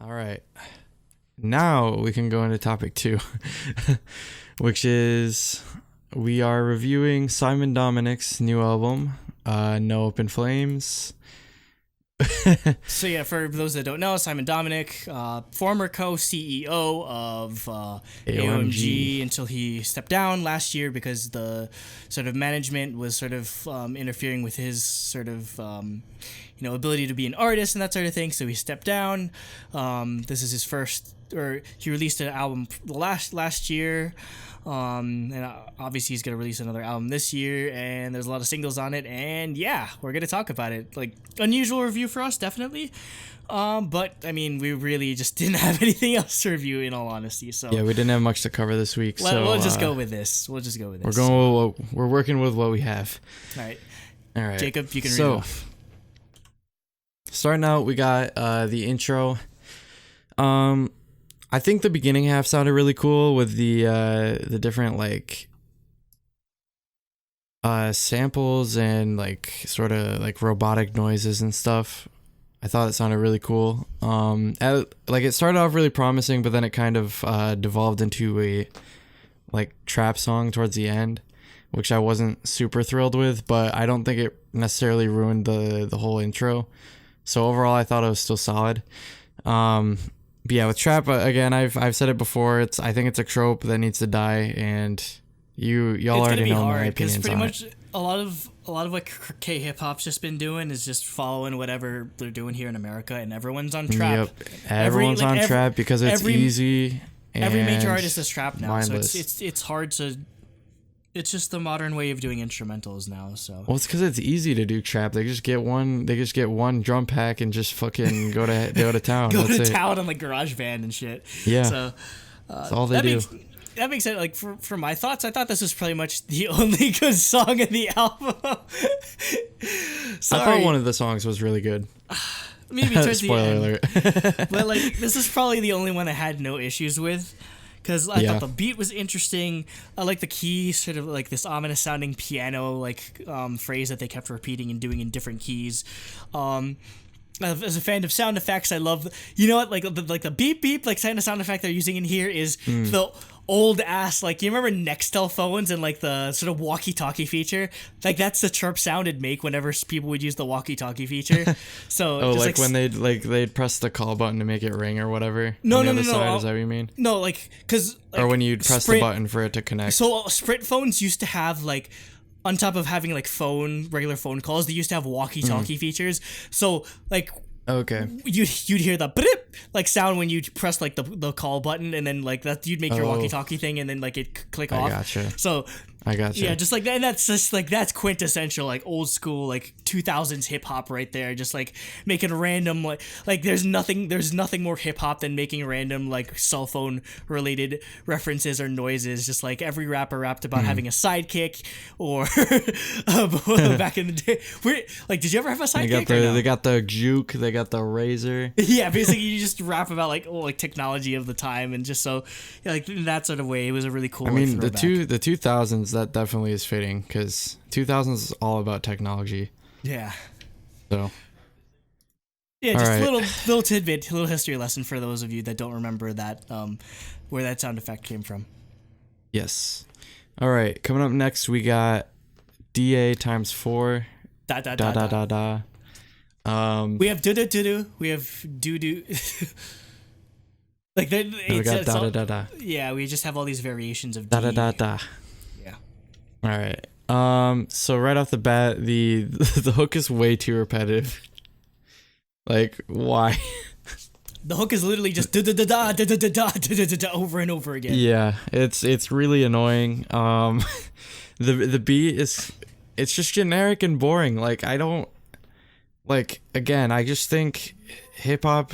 All right. Now we can go into topic 2, which is we are reviewing Simon Dominic's new album, No Open Flames. So yeah, for those that don't know, Simon Dominic, former co-CEO of AOMG until he stepped down last year because the sort of management was sort of interfering with his sort of ability to be an artist and that sort of thing. So he stepped down. This is his first, or he released an album last year. And obviously he's going to release another album this year, and there's a lot of singles on it, and yeah, we're going to talk about it. Like, unusual review for us, definitely. But I mean, we really just didn't have anything else to review, in all honesty. So yeah, we didn't have much to cover this week. We'll just go with this. We're working with what we have. All right. Jacob, you can read it off. Starting out, we got the intro. I think the beginning half sounded really cool with the different like samples and like sort of like robotic noises and stuff. I thought it sounded really cool. It started off really promising, but then it kind of devolved into a like trap song towards the end, which I wasn't super thrilled with, but I don't think it necessarily ruined the whole intro. So overall, I thought it was still solid. But yeah, with trap, again, I've said it before. I think it's a trope that needs to die, and y'all already know my opinions on it. Pretty much a lot of what K hip hop's just been doing is just following whatever they're doing here in America, and everyone's on trap. Yep, everyone's on trap because it's easy. Every major artist is trap now, mindless. So it's hard to. It's just the modern way of doing instrumentals now. So well, it's because it's easy to do trap. They just get one drum pack and just fucking go to town. Go to town on like GarageBand and shit. Yeah, so that's all they do. That makes sense. Like for my thoughts, I thought this was pretty much the only good song in the album. Sorry. I thought one of the songs was really good. Maybe towards the end. Alert. But like, this is probably the only one I had no issues with. Because I thought the beat was interesting. I like the key, sort of like this ominous sounding piano like phrase that they kept repeating and doing in different keys. As a fan of sound effects, I love the beep beep like kind of sound effect they're using in here is the old ass, like, you remember Nextel phones and like the sort of walkie-talkie feature? Like, that's the chirp sound it'd make whenever people would use the walkie-talkie feature. So just when they'd press the call button to make it ring or whatever. No. Is that what you mean? No, like, because or when you'd press the button for it to connect. So Sprint phones used to have like, on top of having like regular phone calls, they used to have walkie-talkie features. So like, okay, you'd hear the blip like sound when you press like the call button, and then like that you'd make your walkie-talkie thing, and then like it click off. Gotcha. So I gotcha. Yeah, just like that. And that's just like, that's quintessential like old school like 2000s hip hop right there. Just like making random like there's nothing more hip hop than making random like cell phone related references or noises. Just like every rapper rapped about having a sidekick, or back in the day. Did you ever have a sidekick? They got the juke. They got the razor. Yeah, basically you just rap about like technology of the time, and just so like in that sort of way, it was a really cool. I mean, the 2000s, that definitely is fitting, because 2000s is all about technology. Yeah. So. Yeah, just a little tidbit, a little history lesson for those of you that don't remember that, where that sound effect came from. Yes. All right. Coming up next, we got DA times 4. Da da da da da. We have do do do do. We have do do. Like we got da da da da. Yeah, we just have all these variations of da da da da. Yeah. All right. So right off the bat, the hook is way too repetitive. Like, why? The hook is literally just da da da da da da da da da da over and over again. Yeah, it's really annoying. The beat it's just generic and boring. Like, I don't like, again, I just think hip hop,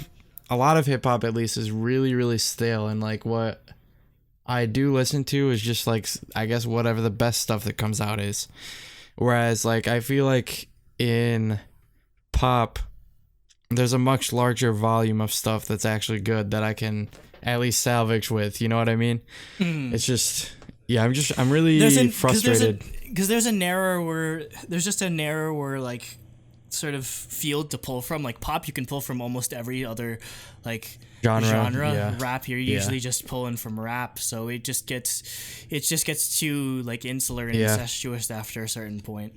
a lot of hip hop at least, is really, really stale, and like what I do listen to is just like, I guess, whatever the best stuff that comes out is. Whereas like, I feel like in pop, there's a much larger volume of stuff that's actually good that I can at least salvage with, you know what I mean? It's just, yeah, I'm really frustrated. Because there's just a narrower like sort of field to pull from. Like pop, you can pull from almost every other like genre. Yeah. Rap, you're usually just pulling from rap, so it just gets too like insular and incestuous after a certain point.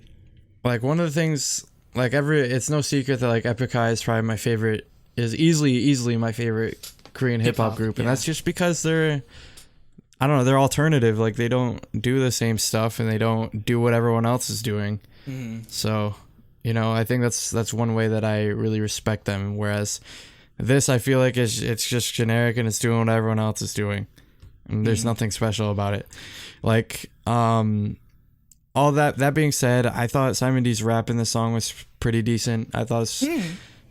Like one of the things, like it's no secret that like Epic High is probably my favorite, is easily my favorite Korean hip hop group, and that's just because they're, I don't know, they're alternative. Like they don't do the same stuff and they don't do what everyone else is doing. So, you know, I think that's one way that I really respect them. Whereas this, I feel like it's just generic and it's doing what everyone else is doing, and there's nothing special about it. Like, all that being said, I thought Simon D's rap in this song was pretty decent. I thought his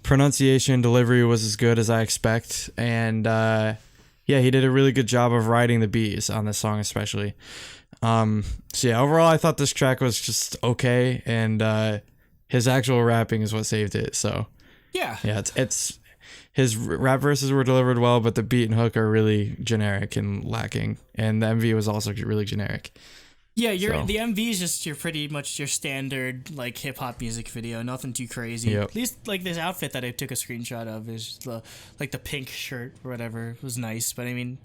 pronunciation, delivery was as good as I expect, and yeah, he did a really good job of riding the beats on this song, especially. So yeah, overall, I thought this track was just okay, and his actual rapping is what saved it. So yeah, it's his rap verses were delivered well, but the beat and hook are really generic and lacking, and the MV was also really generic. Yeah, the MV is just pretty much your standard like hip hop music video, nothing too crazy. Yep. At least like this outfit that I took a screenshot of is the pink shirt or whatever was nice, but I mean,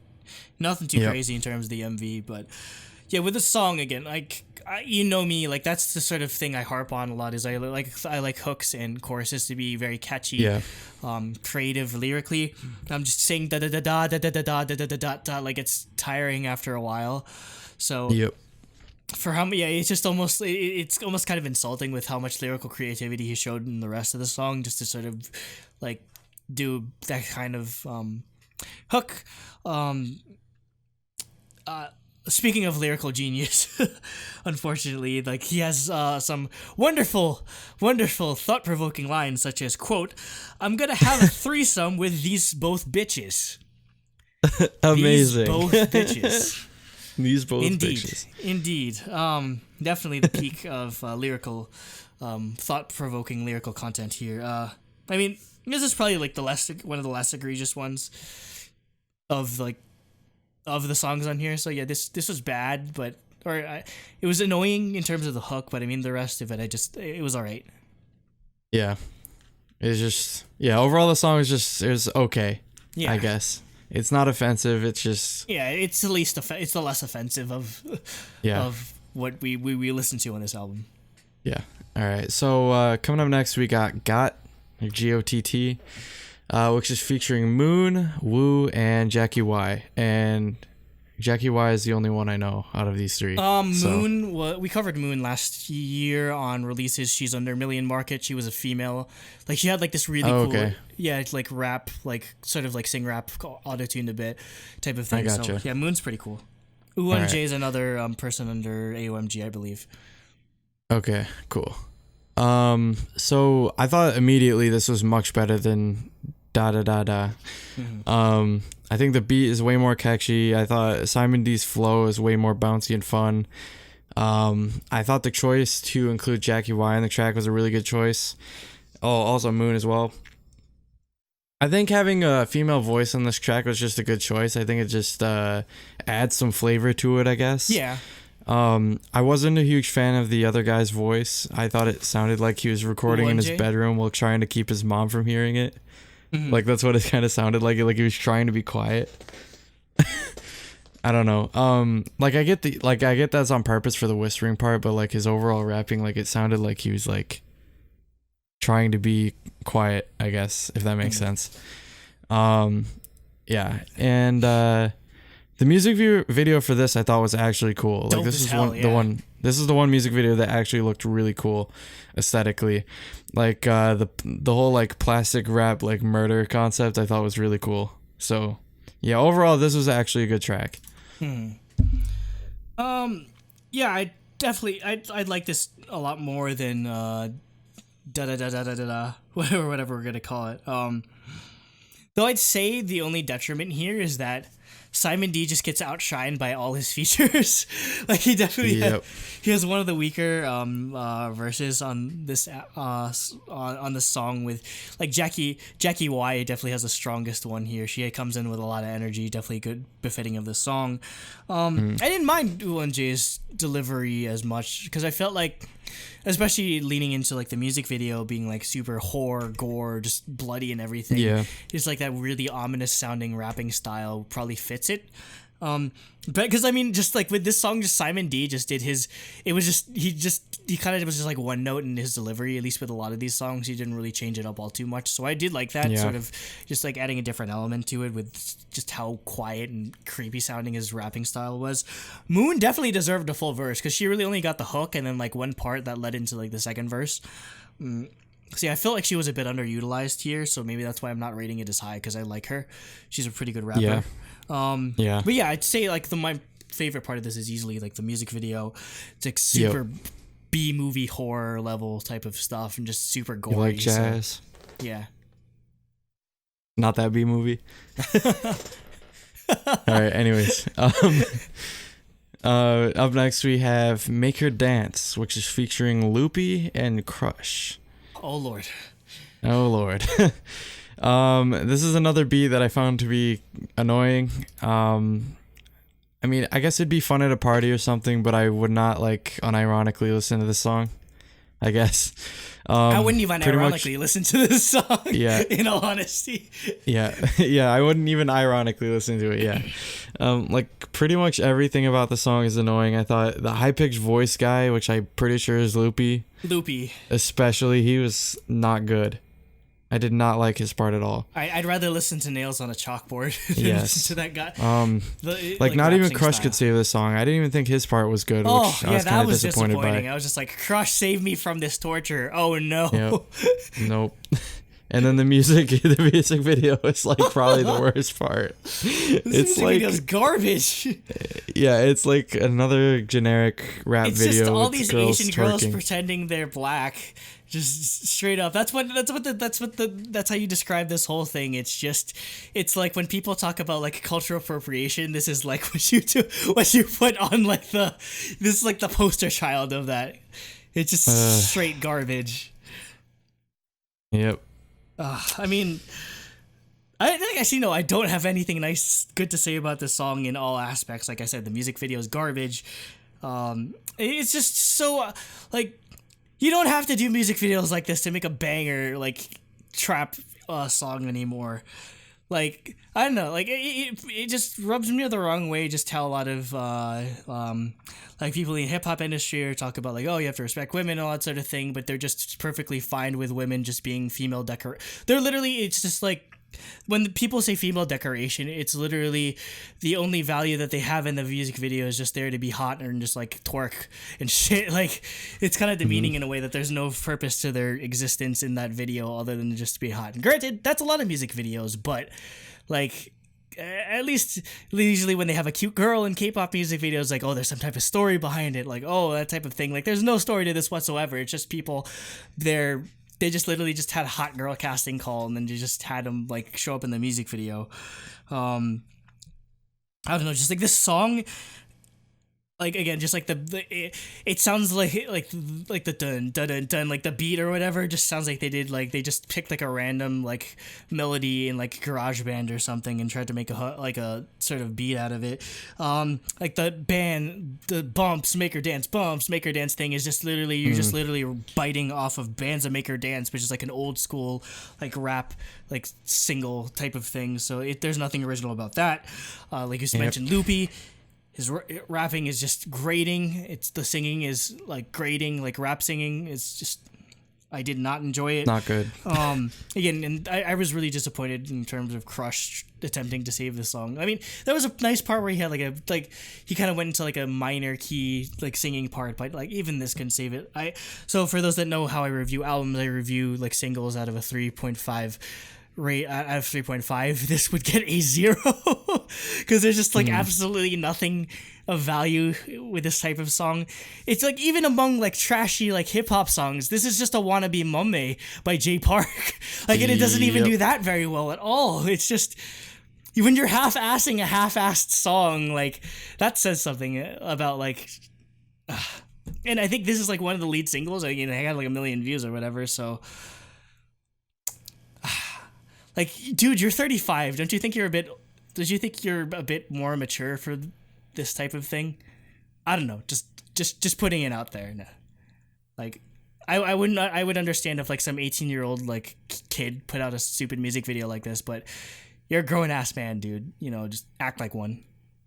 nothing too crazy in terms of the MV. But yeah, with the song again, like you know me, like that's the sort of thing I harp on a lot. Is I like hooks and choruses to be very catchy, creative lyrically. I'm just saying da da da da da da da da da da da, like it's tiring after a while. So for how it's just almost it's almost kind of insulting with how much lyrical creativity he showed in the rest of the song, just to sort of like do that kind of hook. Speaking of lyrical genius, unfortunately, like he has some wonderful thought-provoking lines such as, quote, "I'm gonna have a threesome with these both bitches." Amazing. These both bitches. These both bitches. Indeed. Definitely the peak of lyrical, thought-provoking lyrical content here. I mean, this is probably like one of the less egregious ones of the songs on here. So yeah, this was bad, but it was annoying in terms of the hook. But I mean, the rest of it, it was all right. Yeah, it's just overall the song it was okay. Yeah, I guess. It's not offensive. It's just it's the least it's the less offensive of what we listen to on this album. Yeah. All right. So coming up next, we got GOTT, GOTT, which is featuring Moon, Woo, and Jackie Y. And Jackie Y is the only one I know out of these three. Moon, we covered Moon last year on releases. She's under Million Market. She was a female. Like she had like this really cool, it's like rap, like sort of like sing rap, auto-tuned a bit type of thing. I gotcha. So yeah, Moon's pretty cool. UNJ is another person under AOMG, I believe. Okay, cool. So I thought immediately this was much better than Da Da Da Da. I think the beat is way more catchy. I thought Simon D's flow is way more bouncy and fun. I thought the choice to include Jackie Y in the track was a really good choice. Oh, also Moon as well. I think having a female voice on this track was just a good choice. I think it just adds some flavor to it, I guess. Yeah. I wasn't a huge fan of the other guy's voice. I thought it sounded like he was recording in his bedroom while trying to keep his mom from hearing it. Like that's what it kind of sounded like he was trying to be quiet. I don't know. Like I get that's on purpose for the whispering part, but like his overall rapping, like it sounded like he was like trying to be quiet, I guess, if that makes sense. Yeah, and the music video for this I thought was actually cool. Like this is the one music video that actually looked really cool aesthetically. Like the whole like plastic wrap like murder concept I thought was really cool. So yeah, overall this was actually a good track. Yeah, I'd like this a lot more than da da da da da da da or whatever we're gonna call it. Though I'd say the only detriment here is that Simon D just gets outshined by all his features. Like he definitely he has one of the weaker verses on this on the song with like Jackie Y definitely has the strongest one here. She comes in with a lot of energy, definitely good befitting of the song. I didn't mind UNJ's delivery as much because I felt like especially leaning into like the music video being like super horror, gore, just bloody and everything. Yeah. Just like that really ominous sounding rapping style probably fits it. But because I mean, just like with this song, just Simon D just did his. It was just he kind of was just like one note in his delivery. At least with a lot of these songs, he didn't really change it up all too much. So I did like that sort of just like adding a different element to it with just how quiet and creepy sounding his rapping style was. Moon definitely deserved a full verse because she really only got the hook and then like one part that led into like the second verse. See, I feel like she was a bit underutilized here, so maybe that's why I'm not rating it as high because I like her. She's a pretty good rapper. Yeah. But yeah, I'd say like my favorite part of this is easily like the music video. It's like super B movie horror level type of stuff and just super gory. You like jazz? So, yeah. Not that B movie. All right. Anyways, up next we have "Make Her Dance," which is featuring Loopy and Crush. Oh Lord. Oh Lord. This is another beat that I found to be annoying. I mean, I guess it'd be fun at a party or something, but I would not like unironically listen to this song, I guess. I wouldn't even ironically listen to this song. Yeah. In all honesty. Yeah. Yeah. I wouldn't even ironically listen to it. Yeah. Like pretty much everything about the song is annoying. I thought the high pitched voice guy, which I'm pretty sure is Loopy, especially, he was not good. I did not like his part at all. I'd rather listen to Nails on a Chalkboard than listen to that guy. Like not even Crush could save this song. I didn't even think his part was good, which I was kind of disappointed by. I was just like, Crush, save me from this torture. Oh no. Yep. Nope. And then the music video is like probably the worst part. It's like video's garbage. Yeah, it's like another generic rap video. It's just all these Asian girls twerking. pretending they're black. Just straight up. That's how you describe this whole thing. It's like when people talk about like cultural appropriation, this is like what you put on like this is like the poster child of that. It's just straight garbage. Yep. I mean, I don't have anything good to say about this song in all aspects. Like I said, the music video is garbage. It's just so like, you don't have to do music videos like this to make a banger like trap song anymore. Like, I don't know, like it just rubs me the wrong way just how a lot of like people in the hip hop industry are talk about like, oh, you have to respect women and all that sort of thing, but they're just perfectly fine with women just being female They're literally, it's just like, when people say female decoration, it's literally the only value that they have in the music video is just there to be hot and just like twerk and shit. Like, it's kind of demeaning in a way that there's no purpose to their existence in that video other than just to be hot. And granted, that's a lot of music videos, but like, at least usually when they have a cute girl in K-pop music videos, like, oh, there's some type of story behind it, like, oh, that type of thing. Like, there's no story to this whatsoever. It's just people, they just literally just had a hot girl casting call and then they just had them like show up in the music video. I don't know, just like this song, like again, just like it sounds like the dun dun dun dun, like the beat or whatever just sounds like they just picked like a random like melody in like GarageBand or something and tried to make a sort of beat out of it. Like the bumps make her dance thing is just literally you're just literally biting off of Bands That Make Her Dance, which is like an old school like rap like single type of thing. So there's nothing original about that. Like you mentioned, Loopy. His rapping is just grating. The singing is like grating, like rap singing. It's just, I did not enjoy it. Not good. Again, and I was really disappointed in terms of Crush attempting to save the song. I mean, there was a nice part where he had he kind of went into like a minor key like singing part, but like even this couldn't save it. So for those that know how I review albums, I review like singles out of a 3.5 rate out of 3.5. This would get a 0 because there's just like absolutely nothing of value with this type of song. It's like even among like trashy like hip-hop songs, this is just a wannabe Mumme by Jay Park. Like, and it doesn't even do that very well at all. It's just, when you're half-assing a half-assed song, like that says something about like and I think this is like one of the lead singles. I had like 1 million views or whatever, so like, dude, you're 35. Don't you think you're a bit more mature for this type of thing? I don't know. Just putting it out there. No. Like, I would understand if like some 18-year-old like kid put out a stupid music video like this, but you're a grown ass man, dude. You know, just act like one.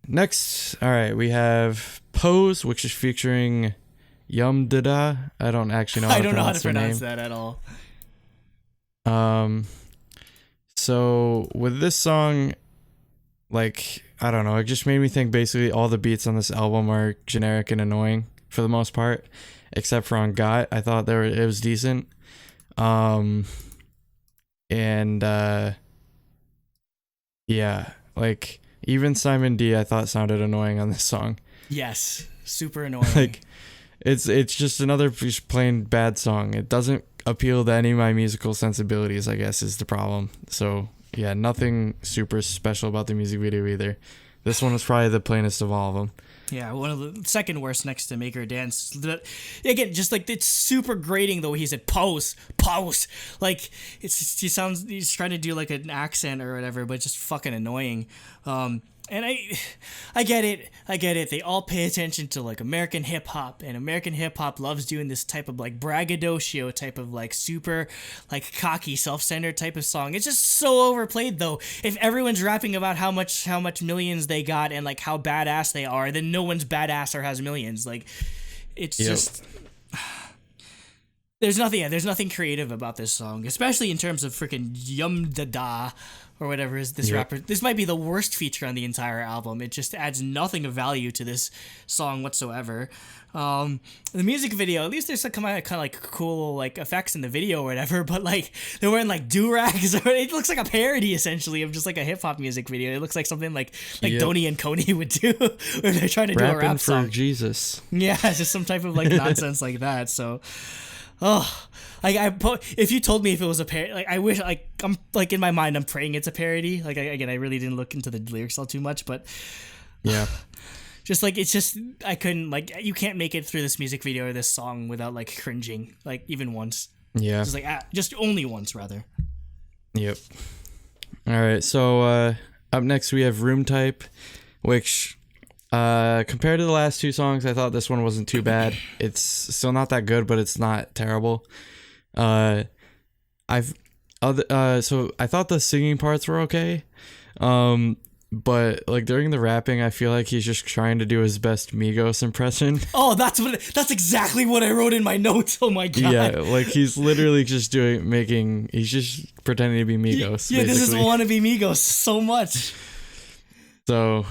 Next, all right, we have Pose, which is featuring Yum Dada. I don't actually know how to pronounce that at all. So with this song, like, I don't know, it just made me think basically all the beats on this album are generic and annoying for the most part, except for on GOTT. I thought it was decent. Yeah, like even Simon D I thought sounded annoying on this song. Yes, super annoying. Like it's just another just plain bad song. It doesn't appeal to any of my musical sensibilities, I guess, is the problem. So yeah, nothing super special about the music video either. This one was probably the plainest of all of them. Yeah, one of the second worst next to Make Her Dance. Again, just like it's super grating the way he said pose. Like he's trying to do like an accent or whatever, but just fucking annoying. And I get it. They all pay attention to like American hip hop, and American hip hop loves doing this type of like braggadocio type of like super like cocky, self-centered type of song. It's just so overplayed though. If everyone's rapping about how much millions they got and like how badass they are, then no one's badass or has millions. Like it's just there's nothing creative about this song, especially in terms of freaking Yum Dada or whatever is this rapper. This might be the worst feature on the entire album. It just adds nothing of value to this song whatsoever. The music video, at least there's some kind of like cool like effects in the video or whatever, but like they're wearing like do-rags, or it looks like a parody essentially of just like a hip hop music video. It looks like something like Donnie and Coney would do where they're trying to do a rap song. For Jesus. Yeah, just some type of like nonsense like that. So if you told me if it was a parody, like I wish, like I'm like in my mind I'm praying it's a parody. Like I really didn't look into the lyrics all too much, but yeah, just like it's just I couldn't, like, you can't make it through this music video or this song without like cringing, like even once. Yeah, just like just only once rather. Yep. All right, so up next we have Room Type, which compared to the last two songs, I thought this one wasn't too bad. It's still not that good, but it's not terrible. So I thought the singing parts were okay. But like during the rapping, I feel like he's just trying to do his best Migos impression. Oh, that's exactly what I wrote in my notes. Oh my god. Yeah, like he's literally just he's just pretending to be Migos. Yeah, this is wannabe Migos so much. So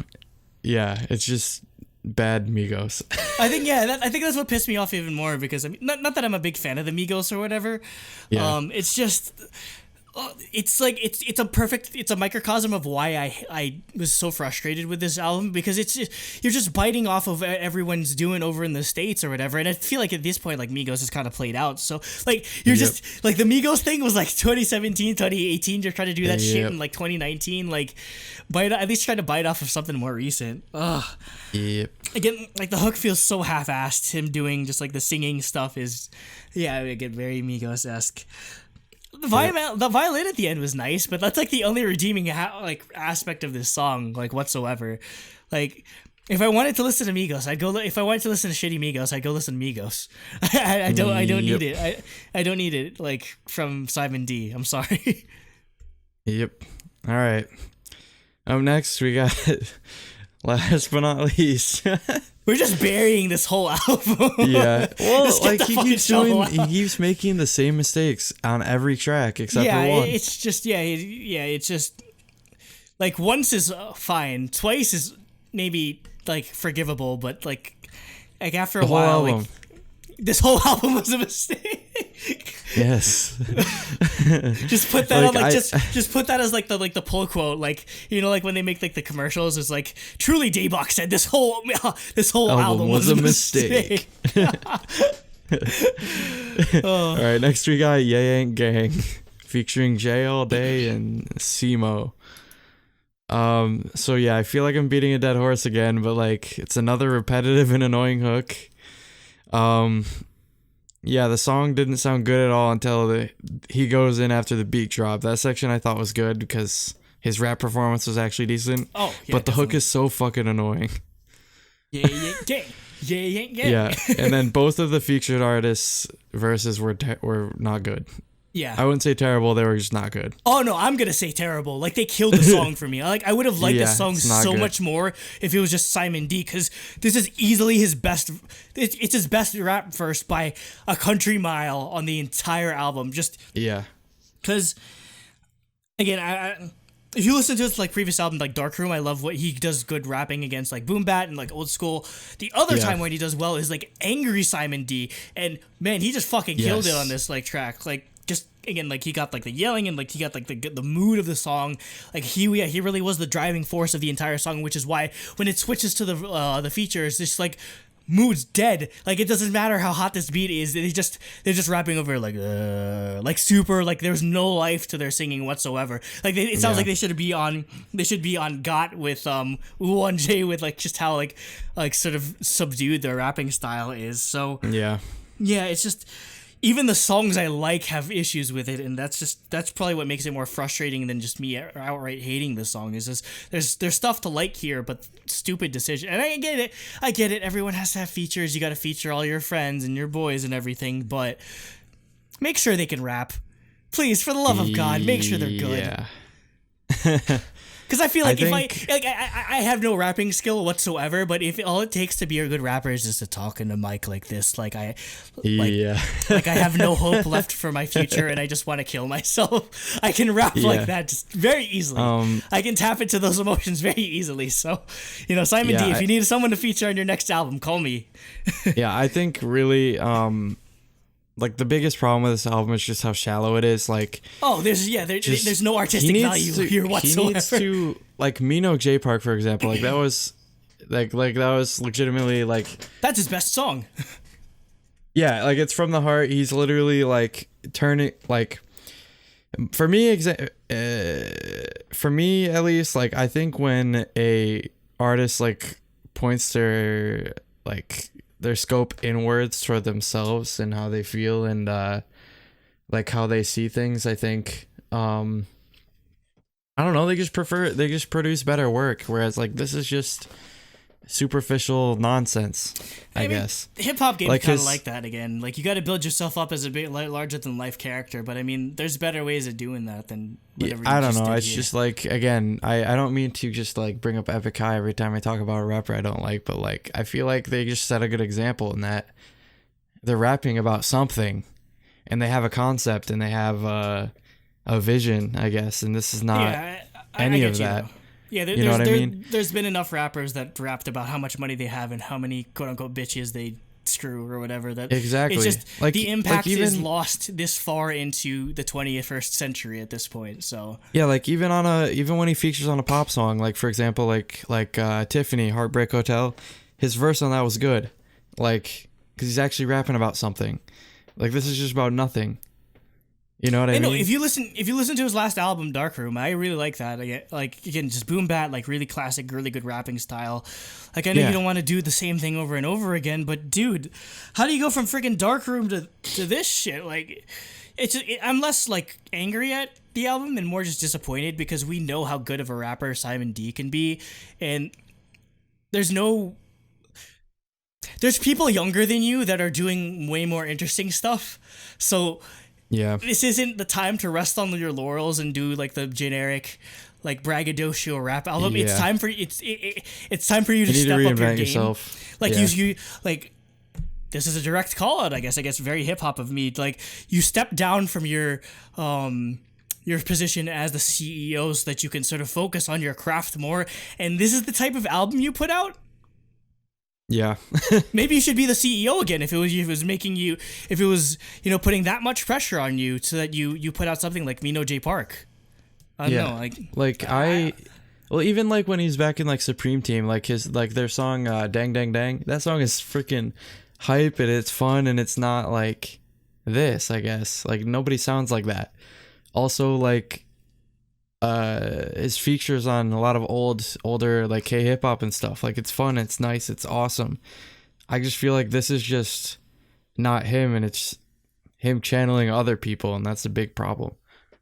yeah, it's just bad Migos. I think that's what pissed me off even more, because I mean, not that I'm a big fan of the Migos or whatever. Yeah. It's just it's like it's a microcosm of why I was so frustrated with this album, because it's just, you're just biting off of everyone's doing over in the States or whatever, and I feel like at this point like Migos is kind of played out. So like you're just like the Migos thing was like 2017, 2018. You're trying to do that shit in like 2019. Like at least try to bite off of something more recent. Ugh. Yep. Again, like the hook feels so half-assed. Him doing just like the singing stuff is, again, very Migos-esque. The violin at the end was nice, but that's like the only redeeming aspect of this song, like whatsoever. Like if I wanted to listen to Migos, I'd go. If I wanted to listen to shitty Migos, I'd go listen to Migos. I don't need it. I don't need it like from Simon D. I'm sorry. Yep. All right. Up next, we got last but not least. We're just burying this whole album. Yeah. Well, like he keeps making the same mistakes on every track except for one. It's just it's just like once is fine, twice is maybe like forgivable, but like after a while, like this whole album was a mistake. Yes. Just put that on just put that as like the pull quote, like, you know, like when they make like the commercials, it's like, truly Daebak said this whole album was a mistake. All right, next we got Ye Ain't Gang featuring Jay All Day and Simo. So yeah, I feel like I'm beating a dead horse again, but like it's another repetitive and annoying hook. Yeah, the song didn't sound good at all until he goes in after the beat drop. That section I thought was good because his rap performance was actually decent. Oh, yeah, but the hook is so fucking annoying. Yeah, gang. Yeah, and then both of the featured artists' verses were not good. Yeah. I wouldn't say terrible, they were just not good. Oh no, I'm gonna say terrible. Like they killed the song for me. I would have liked the song so good. much more if it was just Simon D, because this is easily his best. It's his best rap verse by a country mile on the entire album. Just because, again, I if you listen to his like previous album like Darkroom, I love what he does good rapping against like Boom Bat and like Old School. The other time when he does well is like Angry Simon D, and man, he just fucking killed it on this like track. Like just again, like he got like the yelling and like he got like the mood of the song. Like he really was the driving force of the entire song, which is why when it switches to the features, just like mood's dead. Like it doesn't matter how hot this beat is. They're just rapping over like super, like there's no life to their singing whatsoever. Like it sounds like they should be on GOTT with Wu1J with like just how like sort of subdued their rapping style is. So yeah, it's just. Even the songs I like have issues with it, and that's probably what makes it more frustrating than just me outright hating the song. Is this there's stuff to like here, but stupid decision. And I get it. Everyone has to have features. You got to feature all your friends and your boys and everything, but make sure they can rap, please. For the love of God, make sure they're good. Yeah. Because I feel like I have no rapping skill whatsoever, but if all it takes to be a good rapper is just to talk in a mic like this, like I have no hope left for my future, and I just want to kill myself. I can rap like that just very easily. I can tap into those emotions very easily. So, Simon D, if you need someone to feature on your next album, call me. I think really. Like the biggest problem with this album is just how shallow it is. Like, there's no artistic value here whatsoever. He needs to like Mino J Park, for example. Like that was, like that was legitimately like that's his best song. Yeah, like it's from the heart. He's literally like turning like. For me at least, like I think when a artist like points their scope inwards toward themselves and how they feel and like how they see things, I think I don't know, they just produce better work, whereas like this is just superficial nonsense, I guess. Hip hop game kind of like that again. Like you got to build yourself up as a bit larger than life character, but I mean, there's better ways of doing that than whatever. I don't know. It's just like again, I don't mean to just like bring up Epic High every time I talk about a rapper I don't like, but like I feel like they just set a good example in that they're rapping about something, and they have a concept and they have a vision, I guess, and this is not any of that. Yeah, you know what I mean? There's been enough rappers that rapped about how much money they have and how many quote unquote bitches they screw or whatever. That exactly. It's just like the impact is lost this far into the 21st century at this point. So yeah, like even when he features on a pop song, like for example, like Tiffany, Heartbreak Hotel, his verse on that was good, like because he's actually rapping about something. Like this is just about nothing. You know what I mean? No, if you listen to his last album, Darkroom, I really like that. Like again, just boom bat, like really classic, really good rapping style. Like I know you don't want to do the same thing over and over again, but dude, how do you go from freaking Darkroom to this shit? Like, I'm less like angry at the album and more just disappointed because we know how good of a rapper Simon D can be, and there's people younger than you that are doing way more interesting stuff. So. Yeah, this isn't the time to rest on your laurels and do like the generic, like braggadocio rap album. Yeah. It's time for it's time for you to step up your game. Yourself. Like you like this is a direct call out. I guess very hip hop of me. Like you step down from your position as the CEO so that you can sort of focus on your craft more. And this is the type of album you put out. Yeah. Maybe you should be the CEO again if it was putting that much pressure on you so that you put out something like Mino J Park. I don't know, well, even like when he's back in like Supreme Team, like their song Dang Dang Dang, that song is freaking hype and it's fun and it's not like this, I guess. Like nobody sounds like that. Also like his features on a lot of older like K-hip hop and stuff. Like it's fun, it's nice, it's awesome. I just feel like this is just not him, and it's him channeling other people, and that's a big problem.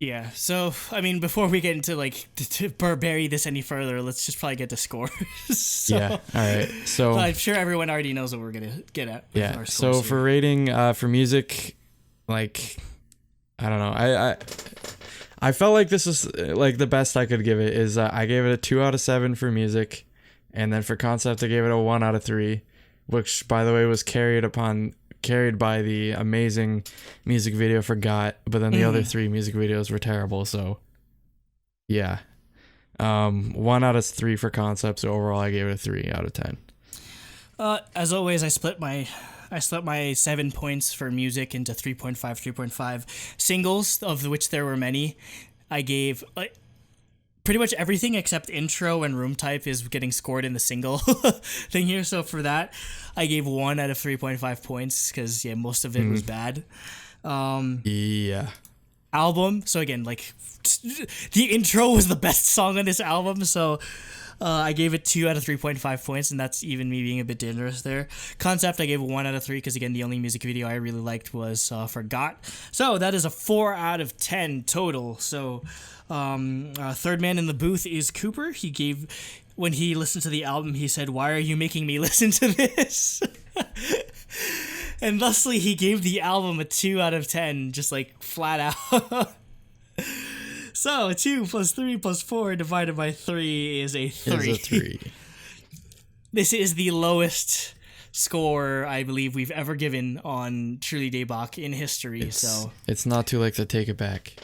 Yeah, so I mean, before we get into like to bury this any further, let's just probably get to scores. So, yeah. All right. So I'm sure everyone already knows what we're gonna get at. With yeah. our scores So here. for rating, for music, like, I don't know. I felt like this was like the best I could give it is I gave it a 2 out of 7 for music, and then for concept I gave it a 1 out of 3, which by the way was carried by the amazing music video for GOTT, but then the other 3 music videos were terrible. So yeah, 1 out of 3 for concept. So overall I gave it a 3 out of 10. As always, I split my 7 points for music into 3.5, 3.5 singles, of which there were many. I gave pretty much everything except intro and room type is getting scored in the single thing here. So for that, I gave 1 out of 3.5 points because most of it was bad. Yeah. Album. So again, like the intro was the best song on this album. So I gave it 2 out of 3.5 points, and that's even me being a bit generous there. Concept, I gave 1 out of 3 because, again, the only music video I really liked was for GOTT. So that is a 4 out of 10 total. So third man in the booth is Cooper. He gave, when he listened to the album, he said, "Why are you making me listen to this?" And thusly, he gave the album a 2 out of 10, just like flat out. So 2 plus 3 plus 4 divided by 3 is a 3. Is a 3. This is the lowest score I believe we've ever given on Truly Daebak in history. It's not too late to take it back.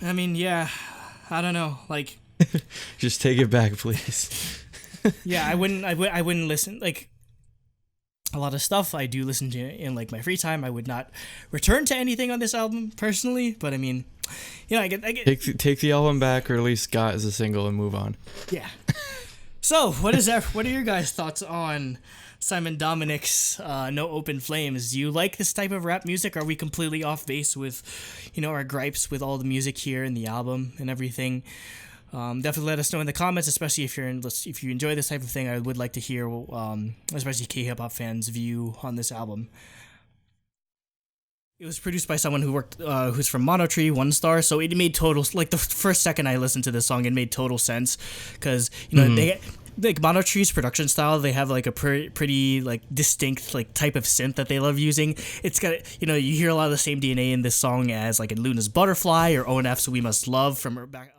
I mean, yeah, I don't know, like just take it back, please. Yeah, I wouldn't listen, like a lot of stuff I do listen to in like my free time. I would not return to anything on this album personally, but I mean, I get take the album back, or at least GOTT as a single, and move on. Yeah. So what are your guys' thoughts on Simon Dominic's No Open Flames? Do you like this type of rap music? Are we completely off base with our gripes with all the music here in the album and everything? Definitely let us know in the comments, especially if you enjoy this type of thing. I would like to hear, especially K-hip hop fans' view on this album. It was produced by someone who's from Monotree, 1 star, so it made total, like the first second I listened to this song, it made total sense, because they like Monotree's production style, they have like a pretty like distinct like type of synth that they love using. It's got you hear a lot of the same DNA in this song as like in Luna's Butterfly or ONF's We Must Love from back.